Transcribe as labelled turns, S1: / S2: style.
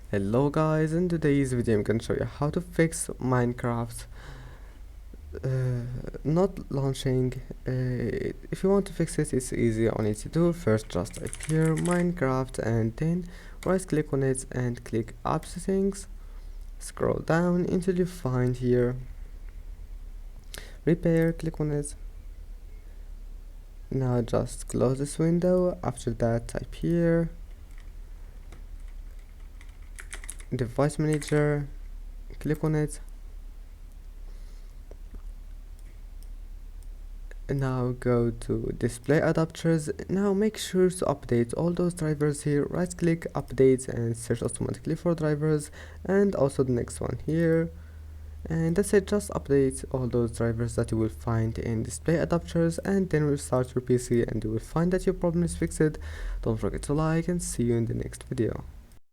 S1: Hello guys, in today's video I'm gonna show you how to fix Minecraft not launching. If you want to fix it, it's easy. All you need to do first, just type here Minecraft and then right click on it and click app settings. Scroll down until you find here repair, click on it. Now just close this window. After that, type here device manager, click on it. Now go to display adapters. Now make sure to update all those drivers here. Right click, update, and search automatically for drivers, and also the next one here. And that's it, just update all those drivers that you will find in display adapters, and then restart your PC and you will find that your problem is fixed. Don't forget to like, and see you in the next video.